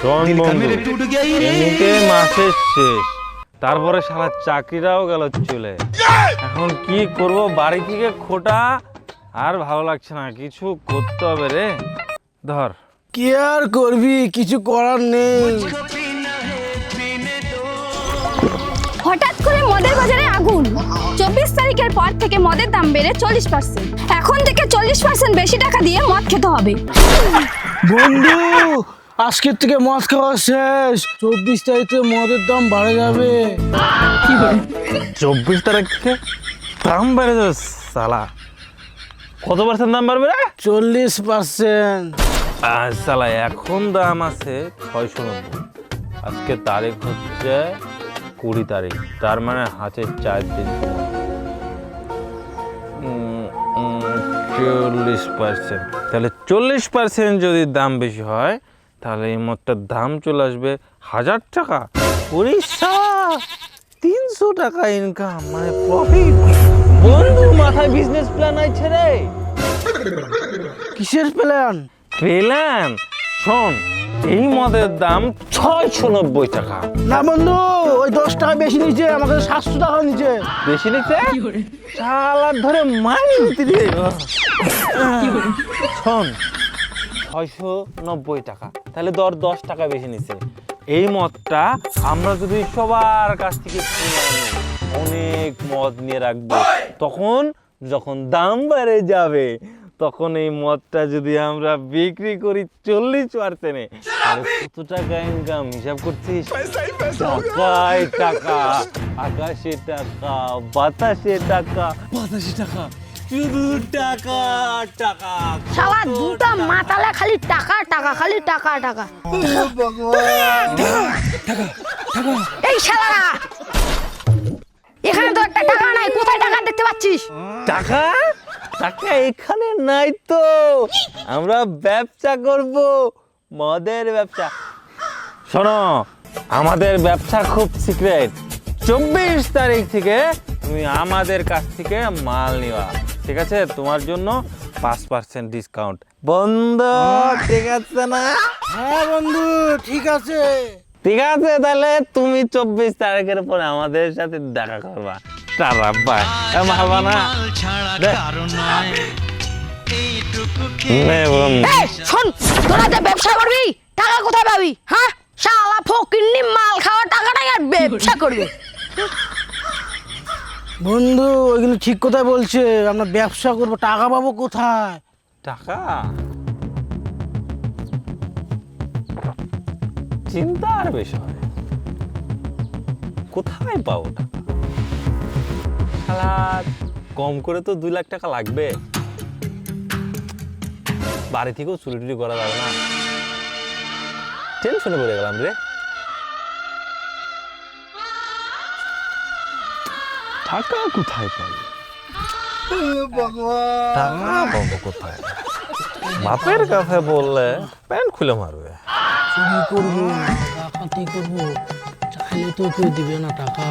শোন বন্ধু, এমনিতে মাসের শেষ, তারপরে শালা চাকরিটাও গেল চলে। এখন কি করব, বাড়ি থেকে খোটা আর ভালো লাগছে না, কিছু করতে হবে রে। ধর। কি আর করবি, কিছু করার নেই। হঠাৎ করে মদের বাজারে আগুন। 24 তারিখের পর থেকে মদের দাম বেড়ে 40%। এখন থেকে 40% বেশি টাকা দিয়ে মদ খেতে হবে। বন্ধু, আজকের থেকে মদ খাওয়া শেষ। 24 তারিখ থেকে মদের দাম বাড়ে যাবে। 24 তারিখ থেকে দাম বেড়ে যাবে শালা। কত পার্সেন্ট দাম বাড়বে রে? 40%। শালা এখন দাম আছে 690। আজকে তারিখ হচ্ছে 20 তারিখ, তার মানে হাতে 4 দিন। 40%, তাহলে 40% যদি দাম বেশি হয় তাহলে এই মদটার দাম চলে আসবে 1000 টাকা। 300 টাকা ইনকাম, মানে প্রফিট। বন্ধু, মাথায় বিজনেস প্ল্যান আছে রে। কিসের প্ল্যান? প্ল্যান শোন, এই মদের দাম 690 টাকা। না বন্ধু, ওই 10 টাকা বেশি নিচে, আমাকে 700 টাকা নিচে। বেশি নিচ্ছে শালার ধরে মাইনে দিতে দিয়ে। শোন, 690 টাকা, তাহলে ধর 10 টাকা বেশি নিচ্ছে। এই মদটা আমরা যদি সবার কাছ থেকে কিনে আনি, অনেক মদ নিয়ে রাখবো, তখন যখন দাম বেড়ে যাবে তখন এই মদটা যদি আমরা বিক্রি করি 40%, তাহলে কত টাকা ইনকাম হিসাব করছিস? টাকায় টাকা, আকাশে টাকা, বাতাসে টাকা, বাতাসে টাকা, শুধু টাকা টাকা। শালা দুটা মাতালে খালি টাকা টাকা, খালি টাকা টাকা। এই শালারা, এখানে তো একটা টাকা নাই, কোথায় টাকা দেখতে পাচ্ছিস? টাকা টাকা এখানে নাই তো, আমরা ব্যবসা করব, মদের ব্যবসা। শোনো, আমাদের ব্যবসা খুব সিক্রেট। 24 তারিখ থেকে তুমি আমাদের কাছ থেকে মাল নিবা, ঠিক আছে? তোমার জন্য 5% ডিসকাউন্ট। বন্ধু, ঠিক আছে না? হ্যাঁ বন্ধু, ঠিক আছে। ঠিক আছে, তাহলে তুমি 24 তারিখের পরে আমাদের সাথে দেখা করবা। Tata, bye. মারবা না? এই শোন, তোরা যে ব্যবসা করবি, টাকা কোথায় পাবি? হ্যাঁ, শালা ফকিন্নি মাল খাওয়া টাকাটাই আর ব্যবসা করবে। বন্ধু, ওইগুলো ঠিক কথাই বলছে। আমরা ব্যবসা করবো, টাকা পাবো কোথায়? টাকা চিন্তার বিষয়, কোথায় পাবো টাকা? শালা কম করে তো 2 লাখ টাকা লাগবে। বাড়ি থেকেও চুরি টুরি করা যাবে না। টেনশনে পড়ে গেলাম রে। টাকা কোথায় পাবো? টাকা পাবো কোথায়? বাপের কাছে বললে প্যান্ট খুলে মারবে। চুরি করবো, ডাকাতি করবো, চাইলে তো কেউ দিবে না টাকা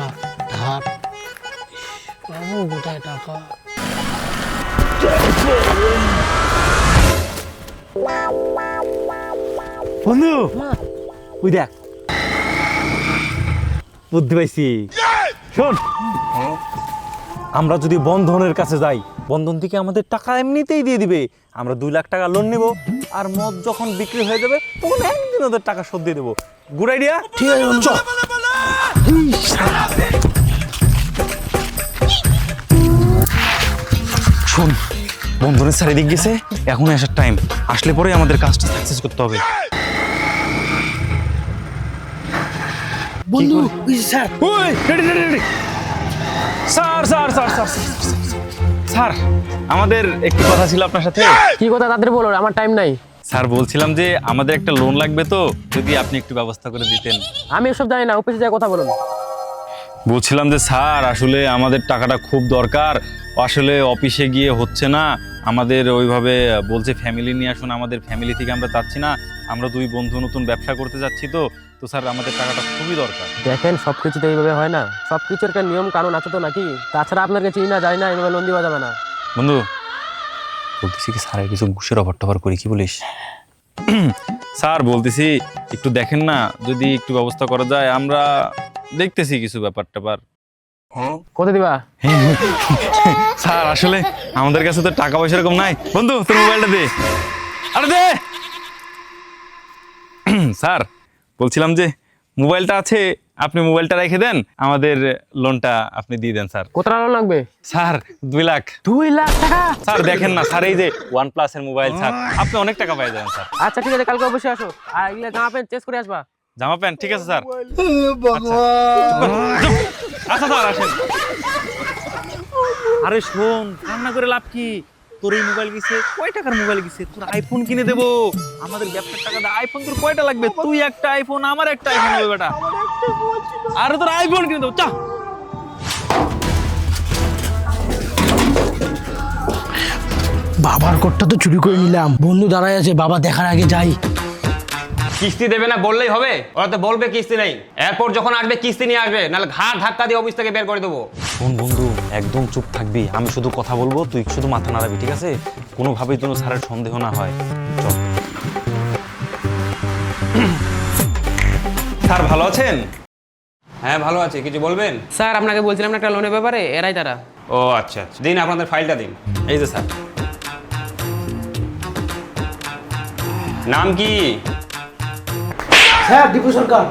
ধার। পাবো কোথায় টাকা? বন্ধু, ওই দেখ, বুদ্ধি পাইছি। শোন, আমরা যদি বন্ধনের কাছে যাই, বন্ধন থেকে আমাদের টাকা এমনিতেই দিয়ে দিবে। আমরা 2 লাখ টাকা লোন নিব, আর মদ যখন বিক্রি হয়ে যাবে তখন একদিন ওদের টাকা শোধ দিয়ে দেবো। Good idea. ঠিক আছে বন্ধু, চল। শোন, বন্ধনের চারিদিক গেছে, এখন আসার টাইম। আসলে পরে আমাদের কাজটা সাকসেস করতে হবে। বন্ধু, স্যার। ওই ready ready ready. Sir sir sir sir sir, আমাদের একটু কথা ছিল আপনার সাথে। কি কথা তাদের বলো, আমার টাইম নাই। স্যার, বলছিলাম যে আমাদের একটা লোন লাগবে, তো যদি আপনি একটু ব্যবস্থা করে দিতেন। আমি এসব জানি না, অফিসে যাই কথা বলুন। বলছিলাম যে স্যার, আসলে আমাদের টাকাটা খুব দরকার, আসলে অফিসে গিয়ে হচ্ছে না। আমাদের ওইভাবে বলছে ফ্যামিলি নিয়ে আসুন, আমাদের ফ্যামিলি থেকে আমরা চাচ্ছি না। আমরা 2 বন্ধু নতুন ব্যবসা করতে যাচ্ছি, তো তো স্যার আমাদের টাকাটা খুবই দরকার। দেখেন, সবকিছু তো এইভাবে হয় না, সবকিছুর একটা নিয়ম কানুন আছে তো নাকি? তাছাড়া আপনাকে চিনি না, জানি না, এইভাবে লোন দেওয়া যাবে না। বন্ধু, বলতেছি কি স্যারের কিছু ঘুষের অফার টফার করি, কি বলিস? স্যার বলতেছি একটু দেখেন না, যদি একটু ব্যবস্থা করা যায়, আমরা দেখতেছি কিছু ব্যাপার ট্যাপার। কত দিবা? স্যার আসলে আমাদের কাছে তো টাকা পয়সা এরকম নাই। বন্ধু তোর মোবাইলটা দে। আরে দে। স্যার বলছিলাম যে মোবাইলটা আছে, আপনি মোবাইলটা রেখে দেন, আমাদের লোনটা আপনি দিয়ে দেন স্যার। কত টাকা লাগবে? স্যার 2 লাখ। 2 লাখ টাকা? স্যার দেখেন না স্যার, এই যে OnePlus এর মোবাইল স্যার, আপনি অনেক টাকা পেয়ে যাবেন স্যার। আচ্ছা ঠিক আছে, কালকে অবশ্যই আসো। আর এগুলা জামা প্যান্ট চেঞ্জ করে আসবা। জামা প্যান্ট ঠিক আছে স্যার। আচ্ছা স্যার আসেন। আরে শোন, কান্না করে লাভ কি? তোর এই মোবাইল গেছে, কয় টাকার মোবাইল গেছে? তোর আইফোন কিনে দেবো, আমাদের ব্যবসার টাকা দে। আইফোন তোর কয়টা লাগবে? তুই একটা আইফোন, আমার একটা আইফোন হবে বেটা। আরে তোর আইফোন কিনে দেবো, চা। বাবার কোটটা তো চুরি করে নিলাম, বন্ধু দাঁড়ায় আছে, বাবা দেখার আগে যাই। কিস্তি দেবে না বললেই হবে? ওরা তো বলবে কিস্তি নেই, এরপর যখন আসবে কিস্তি নিয়ে আসবে, নাহলে ঘাড় ধাক্কা দিয়ে অফিস থেকে বের করে দেবো। শোন বন্ধু, একদম চুপ থাকবি, আমি শুধু কথা বলবো, তুই শুধু মাথা নাড়াবি, ঠিক আছে? কোনোভাবেই যেন স্যারের সন্দেহ না হয়। চল। স্যার ভালো আছেন? হ্যাঁ ভালো আছে, কিছু বলবেন? স্যার আপনাকে বলছিলাম না একটা লোনের ব্যাপারে, এরাই তারা। ও আচ্ছা আচ্ছা, দিন আপনাদের ফাইলটা দিন। এই যে স্যার। নাম কি? স্যার দীপু সরকার।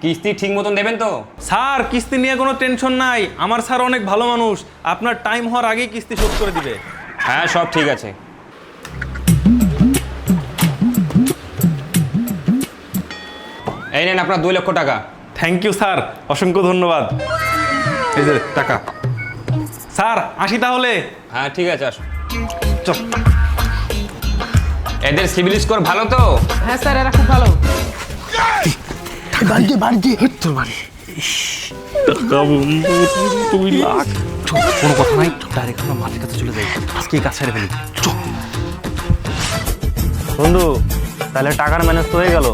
কিস্তি ঠিক মতন দেবেন তো? স্যার কিস্তি নিয়ে কোনো টেনশন নাই, আমার স্যার অনেক ভালো মানুষ, আপনার টাইম হওয়ার আগেই কিস্তি শোধ করে দিবে। হ্যাঁ সব ঠিক আছে। এই নেন আপনার 2 লক্ষ টাকা। থ্যাংক ইউ স্যার, অসংখ্য ধন্যবাদ। এই যে টাকা। স্যার আসি তাহলে। হ্যাঁ ঠিক আছে, আসুন। চল। এদের সিভিল স্কোর ভালো তো? হ্যাঁ স্যার, এরা খুব ভালো। বাড়িতে বাড়িতে তোর বাড়ি। টাকা বন্ধু 2 লাখ। কোনো কথা নাই, ডাইরেক্ট আমরা মালিকের কাছে চলে যাই, আজকে কাজ ছেড়ে ফেলি। চল। বন্ধু তাহলে টাকার ম্যানেজ তো হয়ে গেল,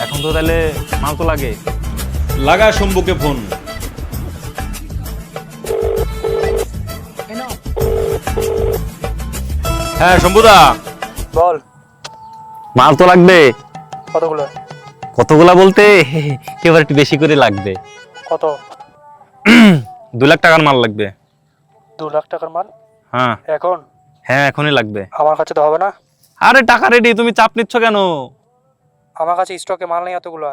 এখন তো তাহলে মাল তো লাগে। লাগা শম্ভুকে ফোন। হ্যাঁ শম্ভুদা বল। মাল তো লাগবে। কতগুলো? কতগুলা বলতে এবার একটু বেশি করে লাগবে। কত? 2 লাখ টাকার মাল লাগবে। 2 লাখ টাকার মাল হ্যাঁ এখন? হ্যাঁ এখনই লাগবে। আমার কাছে তো হবে না। আরে টাকা রেডি, তুমি চাপ নিচ্ছ কেন? আমার কাছে স্টকে মাল নেই এতগুলো।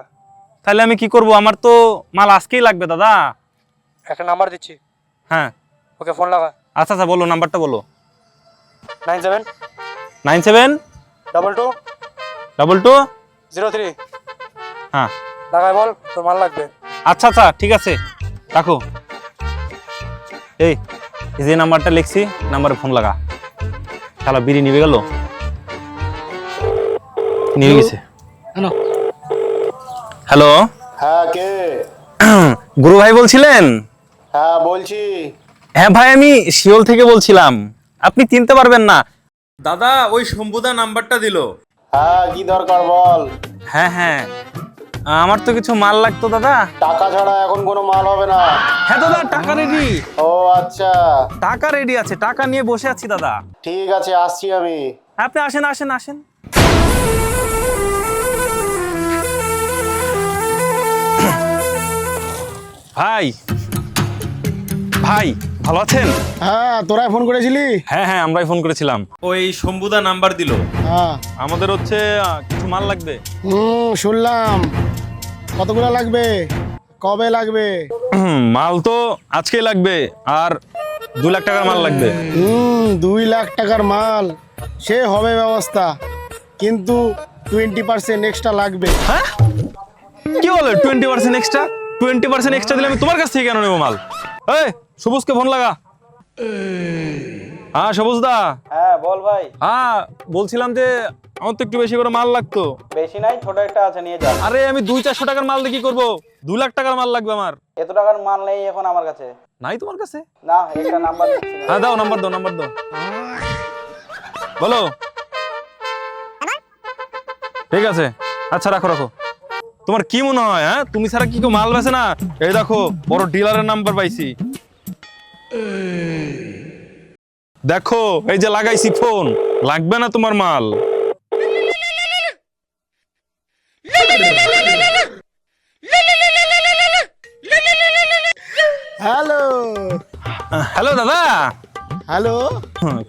তাহলে আমি কি করব? আমার তো মাল আজকেই লাগবে দাদা। একটা নাম্বার দিচ্ছি, হ্যাঁ ওকে ফোন লাগা। আচ্ছা আচ্ছা বলো, নাম্বারটা বলো। 97 97 22 22 03। হ্যাঁ লাগাই বল তোর মাল লাগবে। আচ্ছা আচ্ছা ঠিক আছে, রাখো। এই এই যে নাম্বারটা লিখছি, নাম্বারে ফোন লাগা। শালা বিড়ি নিবে গেল, নিয়ে গেছে। হ্যালো হ্যালো, হ্যাঁ কে? গুরু ভাই বলছিলেন? হ্যাঁ বলছি। হ্যাঁ ভাই, আমি শিওল থেকে বলছিলাম, আপনি চিনতে পারবেন না। দাদা ওই শম্ভুদা নাম্বারটা দিল। হ্যাঁ কি দরকার বল। হ্যাঁ হ্যাঁ, আমার তো কিছু মাল লাগতো দাদা। টাকা ছাড়া এখন কোনো মাল হবে না। হ্যাঁ দাদা টাকা রেডি, ও আচ্ছা টাকা রেডি আছে, টাকা নিয়ে বসে আছি দাদা। ঠিক আছে, আসছি আমি। আপনি আসেন আসেন আসেন। ভাই ভাই ভালো আছেন? হ্যাঁ তোরাই ফোন করেছিলি? হ্যাঁ হ্যাঁ আমরাই ফোন করেছিলাম। ওই শম্ভুদা নাম্বার দিল, হ্যাঁ আমাদের হচ্ছে কিছু মাল লাগবে। শুনলাম। কতগুলো লাগবে? কবে লাগবে? মাল তো আজকেই লাগবে, আর 2 লাখ টাকার মাল লাগবে। 2 লাখ টাকার মাল সে হবে ব্যবস্থা, কিন্তু 20% এক্সট্রা লাগবে। হ্যাঁ কি বলে 20% এক্সট্রা? 20% এক্সট্রা দিলে আমি তোমার কাছ থেকে কেন নেবো মাল? এই সবুজকে ফোন লাগা। হ্যাঁ সবুজ দা। হ্যাঁ বল ভাই। হ্যাঁ বলছিলাম যে আমার তো একটু বেশি করে মাল লাগতো। বেশি নাই, ছোট একটা আছে, নিয়ে যা। আরে আমি 200-400 টাকার মাল দিয়ে কি করবো? 2 লাখ টাকার মাল লাগবে আমার। এত টাকার মাল নেই এখন আমার কাছে। নাই তোমার কাছে? না, একটা নাম্বার দিচ্ছি। হ্যাঁ দাও, নাম্বার দাও, নাম্বার দাও। বলো। ঠিক আছে, আচ্ছা রাখো রাখো। তোমার কি মনে হয়, হ্যাঁ তুমি ছাড়া কি কেউ মাল বেছে না? এই দেখো বড় ডিলারের নাম্বার পাইছি, দেখো এই যে লাগাইছি ফোন। লাগবে না তোমার মাল? হ্যালো দাদা। হ্যালো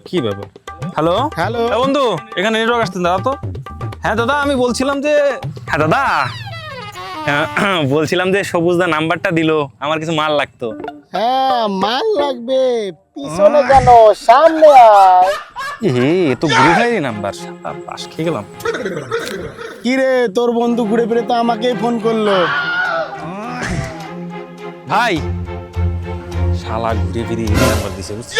কি ব্যাপার? হ্যালো হ্যালো বন্ধু, এখানে নেটওয়ার্ক আসতেন দাদা তো। হ্যাঁ দাদা, আমি বলছিলাম যে, হ্যাঁ দাদা বলছিলাম যে সবুজদা নাম্বারটা দিলো, আমার কিছু মাল লাগতো। হ্যাঁ মাল লাগবে, পিছনে কেন, সামনে আয়। এ তো গুরু ভাইয়েরই নাম্বার, পাশ খেয়ে গেলাম। কি রে, তোর বন্ধু ঘুরে ফিরে তো আমাকেই ফোন করলো। ভাই শালা ঘুরে ফিরে এই নাম্বার দিছে, বুঝছিস?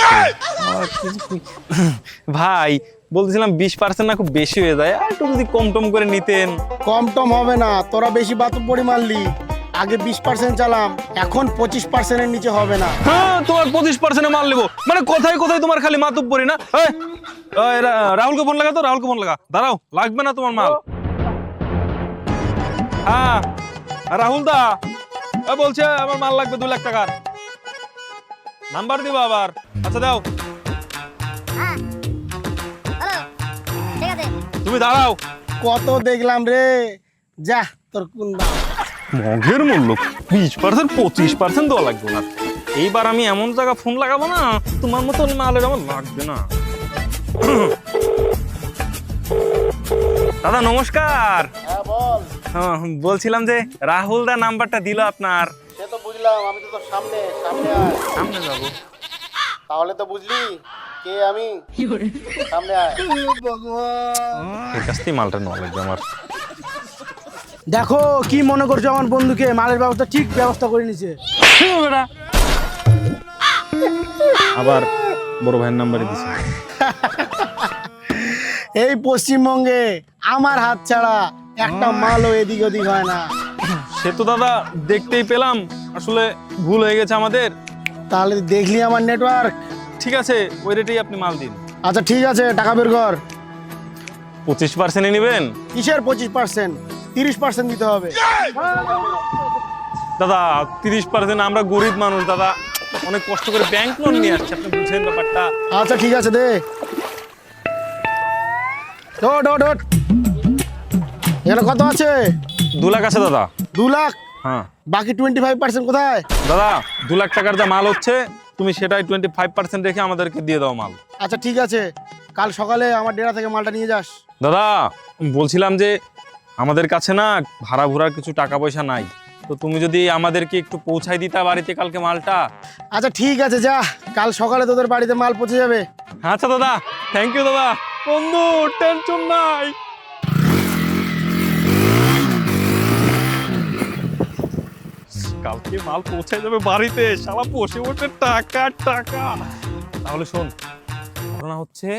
ভাই বলতেছিলাম 20% না খুব বেশি হয়ে যায়, আর একটু যদি কম টম করে নিতেন। কম টম হবে না, তোরা বেশি বাতুপ পড়ি মারলি। আগে 20% চালাম, এখন 25%-এর নিচে হবে না। হ্যাঁ, তোমার 25% মাল নেবো মানে কোথায় কোথায় তোমার খালি মাতুব পড়ি না। রাহুলকে ফোন লাগা তো, রাহুলকে ফোন লাগা। দাঁড়াও, লাগবে না তোমার মাল। হ্যাঁ রাহুল দা বলছে আমার মাল লাগবে 2 লাখ টাকার। নাম্বার দিবা আবার? আচ্ছা দাও। তুমি দাঁড়াও। কত দেখলাম রে, যা তোর কোন দাম। মগের মূল্য 20% 25% দেওয়া লাগবে না। এইবার আমি এমন জায়গা ফোন লাগাবো না, তোমার মতন মালের আমার লাগবে না। দাদা নমস্কার। হ্যাঁ বল। হ্যাঁ, বলছিলাম যে রাহুল দা নাম্বারটা দিল আপনার। সে তো বুঝলাম, আমি তো তোর সামনে সামনে আয়। সামনে যাবো। তাহলে তো বুঝলি কে আমি, সামনে আয়। এর কাছ থেকে মালটা নেওয়া লাগবে আমার। দেখো কি মনে করছো আমার বন্ধুকে, মালের ব্যবস্থা ঠিক ব্যবস্থা করে নিছে। আবার বড় ভাইয়ের নাম্বারই দিছে। এই পশ্চিমবঙ্গে আমার হাত ছাড়া একটা মালও এদিক ওদিক হয় না। সে তো দাদা দেখতেই পেলাম, আসলে ভুল হয়ে গেছে আমাদের। তাহলে দেখলি আমার নেটওয়ার্ক। ঠিক আছে, ওই রেটেই আপনি মাল দিন। আচ্ছা ঠিক আছে, টাকা বের কর। 25% নেবেন? কিসের 25%? 30% দিতে হবে। দাদা 30%? আমরা গরিব মানুষ দাদা, অনেক কষ্ট করে ব্যাংক লোন নিয়ে আসছি, আপনি বুঝছেন ব্যাপারটা। আচ্ছা ঠিক আছে, দে। ওঠ। এখানে কত আছে? 2 লাখ আছে দাদা। 2 লাখ? হ্যাঁ। বাকি 25% কোথায়? দাদা 2 লাখ টাকার যা মাল হচ্ছে, তুমি সেটাই 25% রেখে আমাদেরকে দিয়ে দাও মাল। আচ্ছা ঠিক আছে, কাল সকালে আমার ডেরা থেকে মালটা নিয়ে যাস। দাদা বলছিলাম যে আমাদের কাছে না ভাড়া ভুড়ার কিছু টাকা পয়সা নাই, তো তুমি যদি আমাদেরকে একটু পৌঁছাই দিতা বাড়িতে কালকে মালটা। আচ্ছা ঠিক আছে, যা, কাল সকালে তোদের বাড়িতে মাল পৌঁছে যাবে। আচ্ছা দাদা, থ্যাংক ইউ দাদা। বন্ধু টেনশন নাই। কালকে মাল পৌঁছে যাবে বাড়িতে, শালা বসে বসে টাকা টাকা। তাহলে শোন, ঘটনা হচ্ছে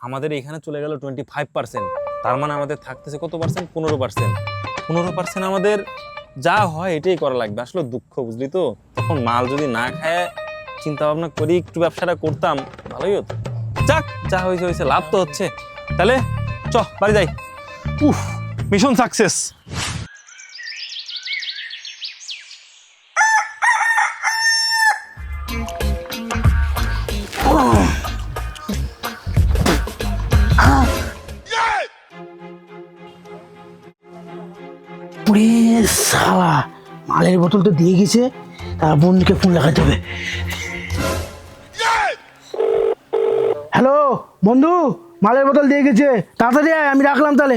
আমাদের এখানে চলে গেল 25%, তার মানে আমাদের থাকতেছে কত পার্সেন্ট? 15%। 15% আমাদের যা হয় এটাই করা লাগবে। আসলে দুঃখ, বুঝলি তো, তখন মাল যদি না খায় চিন্তা ভাবনা করি একটু ব্যবসাটা করতাম, ভালোই হতো। যাক, যা হয়েছে হয়েছে, লাভ তো হচ্ছে। তাহলে চ বাড়ি যাই। উফ, মিশন সাকসেস। পুরে শালা, মালের বোতল তো দিয়ে গেছে, তার বন্ধুকে ফোন লাগাতে হবে। হ্যালো বন্ধু, মালের বোতল দিয়ে গেছে, তাড়াতাড়ি আয়, আমি রাখলাম তাহলে।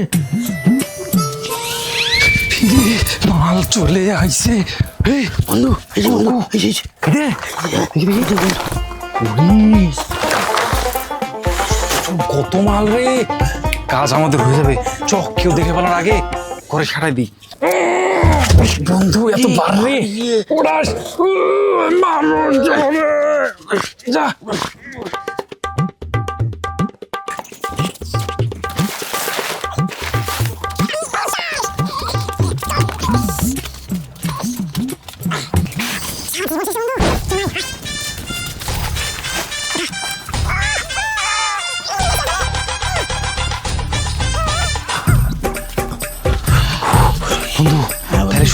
মাল চলে আইছে। এই বন্ধু, এই যে বন্ধু, এই যে, কত মাল রে, কাজ আমাদের হয়ে যাবে। চ, কেউ দেখে ফেলার আগে ঘরে সারাই দিই। বন্ধু এত বার রে, ওড়াস মারণ যাবে। যা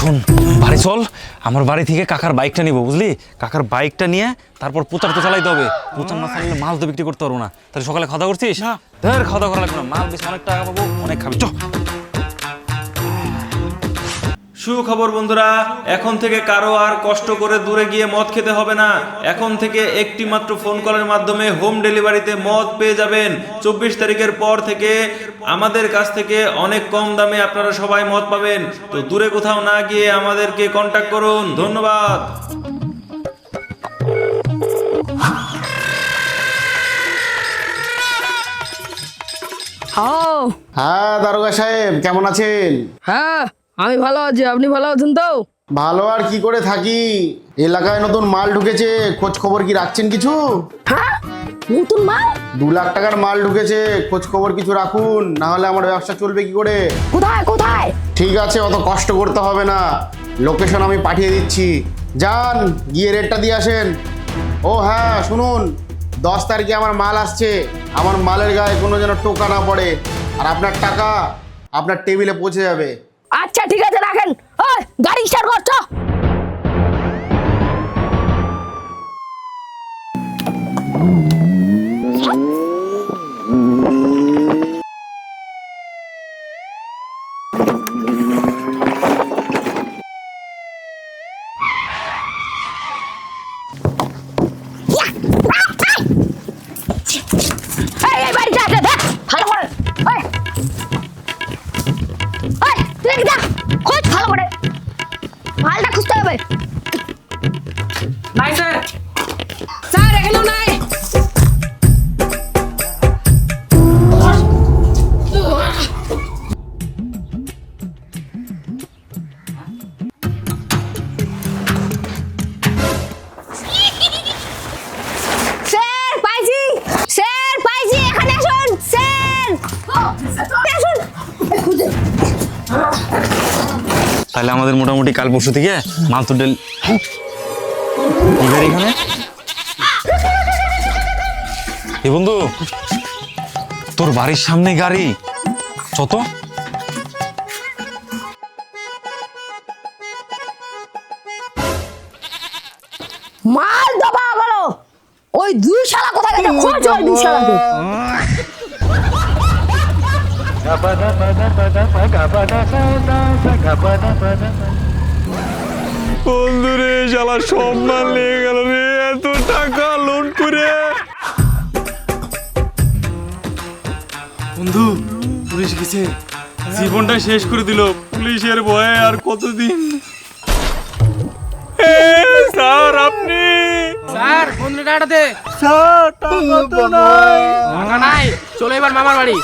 শোন, বাড়ি চল। আমার বাড়ি থেকে কাকার বাইকটা নিবো, বুঝলি? কাকার বাইকটা নিয়ে তারপর প্রচার তো চালাইতে হবে। প্রচার না চালাইলে মাল তো বিক্রি করতে পারবো না। তাহলে সকালে খাওয়া করছিস? ধর, খাওয়া করা লাগবে না, মাল বেশি অনেক টাকা পাবো, অনেক খাবি। চ। সুখবর বন্ধুরা, এখন থেকে কারো আর কষ্ট করে দূরে গিয়ে মদ খেতে হবে না। এখন থেকে একটি মাত্র ফোন কলের মাধ্যমে হোম ডেলিভারিতে মদ পেয়ে যাবেন। 24 তারিখের পর থেকে আমাদের কাছ থেকে অনেক কম দামে আপনারা সবাই মদ পাবেন। তো দূরে কোথাও না গিয়ে আমাদেরকে কন্ট্যাক্ট করুন। ধন্যবাদ। হ্যাঁ দারোগা সাহেব, কেমন আছেন? হ্যাঁ আমি ভালো আছি, আপনি ভালো আছেন তো? ভালো আর কি করে থাকি, এলাকায় নতুন মাল ঢুকেছে, খোঁজ খবর কি রাখছেন কিছু? হ্যাঁ নতুন মাল? 2 লাখ টাকার মাল ঢুকেছে, খোঁজ খবর কিছু রাখুন, না হলে আমার ব্যবসা চলবে কি করে? কোথায় কোথায়? ঠিক আছে, অত কষ্ট করতে হবে না, লোকেশন আমি পাঠিয়ে দিচ্ছি, যান গিয়ে রেটটা দিয়ে আসেন। ও হ্যাঁ শুনুন, 10 তারিখে আমার মাল আসছে, আমার মালের গায়ে কোনো যেন টোকা না পড়ে, আর আপনার টাকা আপনার টেবিলে পৌঁছে যাবে। আচ্ছা ঠিক আছে রাখেন। ওই গাড়ি স্টার্ট কর তো। এই বাড়ি যা যা ভালো করে। তুই যা খোঁজ ভালো করে, মালটা খুঁজতে হবে। নাই স্যার। স্যার এখানেও নাই। স্যার পাইছি, স্যার পাইছি, এখানে আসুন স্যার, আসুন। তাহলে আমাদের মোটামুটি কাল পরশু থেকে মাল তো ডেল এখানে। এ বন্ধু, তোর বাড়ির সামনে গাড়ি কত? মাল দবা গেল, ওই 2 শালা কোথায় গেছে? খোঁজ ওই 2 শালাকে। বন্ধুরে শালা সব মাল নিয়ে গেল রে, এত টাকা লোন করে। বন্ধু পুলিশ গেছে, জীবনটা শেষ করে দিল পুলিশের ভয়ে। আর কতদিন? স্যার আপনি? স্যার 15 টাকাটা দে। স্যার টাকা তো নাই। টাকা নাই, চলো এবার মামার বাড়ি।